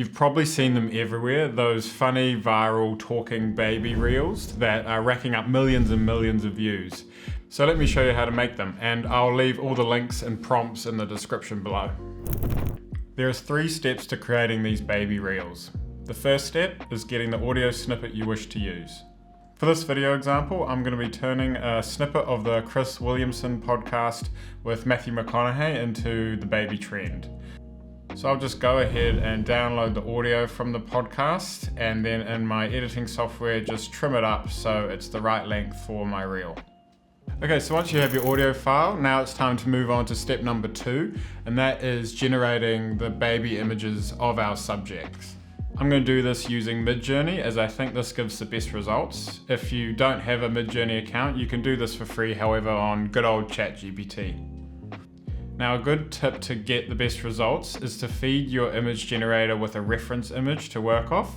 You've probably seen them everywhere, those funny viral talking baby reels that are racking up millions and millions of views. So let me show you how to make them, and I'll leave all the links and prompts in the description below. There's 3 steps to creating these baby reels. The first step is getting the audio snippet you wish to use. For this video example, I'm going to be turning a snippet of the Chris Williamson podcast with Matthew McConaughey into the baby trend. So I'll just go ahead and download the audio from the podcast, and then in my editing software just trim it up so it's the right length for my reel. Okay, so once you have your audio file, now it's time to move on to step number 2, and that is generating the baby images of our subjects. I'm going to do this using Midjourney, as I think this gives the best results. If you don't have a Midjourney account, you can do this for free, however, on good old ChatGPT. Now, a good tip to get the best results is to feed your image generator with a reference image to work off.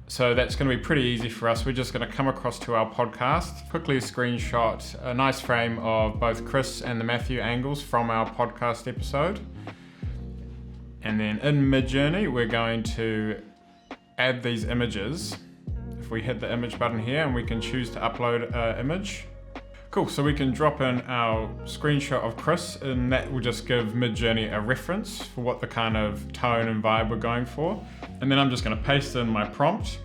So that's going to be pretty easy for us. We're just going to come across to our podcast, quickly screenshot a nice frame of both Chris and the Matthew angles from our podcast episode. And then in Midjourney, we're going to add these images. If we hit the image button here, and we can choose to upload an image. Cool, so we can drop in our screenshot of Chris, and that will just give Midjourney a reference for what the kind of tone and vibe we're going for. And then I'm just going to paste in my prompt.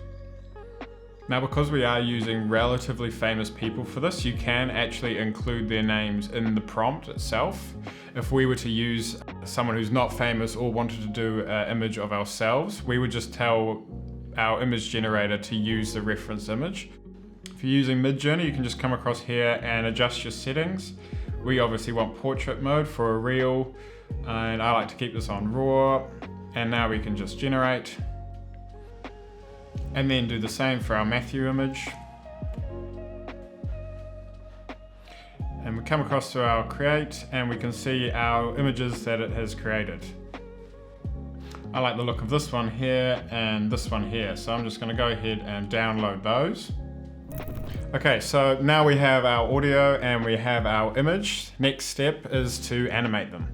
Now, because we are using relatively famous people for this, you can actually include their names in the prompt itself. If we were to use someone who's not famous or wanted to do an image of ourselves, we would just tell our image generator to use the reference image. If you're using Midjourney, you can just come across here and adjust your settings. We obviously want portrait mode for a reel, and I like to keep this on raw. And now we can just generate. And then do the same for our Matthew image. And we come across to our create, and we can see our images that it has created. I like the look of this one here and this one here, so I'm just going to go ahead and download those. Okay, so now we have our audio and we have our image. Next step is to animate them.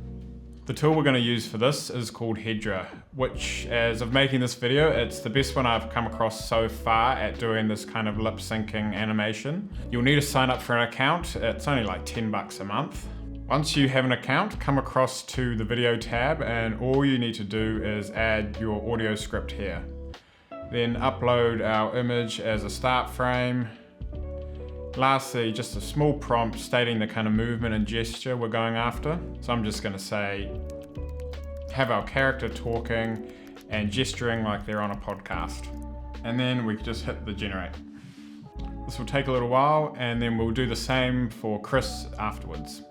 The tool we're going to use for this is called Hedra, which, as of making this video, it's the best one I've come across so far at doing this kind of lip syncing animation. You'll need to sign up for an account. It's only like $10 a month. Once you have an account, come across to the video tab, and all you need to do is add your audio script here. Then upload our image as a start frame. Lastly, just a small prompt stating the kind of movement and gesture we're going after. So I'm just going to say, have our character talking and gesturing like they're on a podcast. And then we can just hit the generate. This will take a little while, and then we'll do the same for Chris afterwards.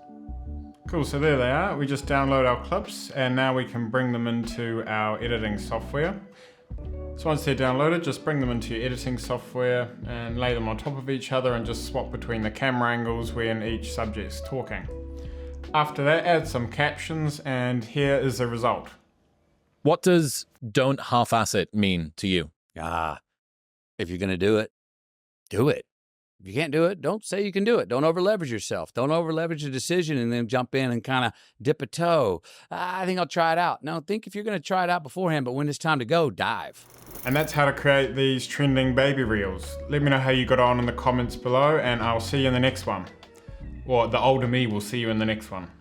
Cool, so there they are. We just download our clips, and now we can bring them into our editing software. So once they're downloaded, just bring them into your editing software and lay them on top of each other, and just swap between the camera angles when each subject's talking. After that, add some captions, and here is the result. What does "don't half-ass it" mean to you? If you're going to do it, do it. If you can't do it, don't say you can do it. Don't over-leverage yourself. Don't over-leverage a decision and then jump in and kind of dip a toe. I think I'll try it out. No, think if you're going to try it out beforehand, but when it's time to go, dive. And that's how to create these trending baby reels. Let me know how you got on in the comments below, and I'll see you in the next one. Or the older me will see you in the next one.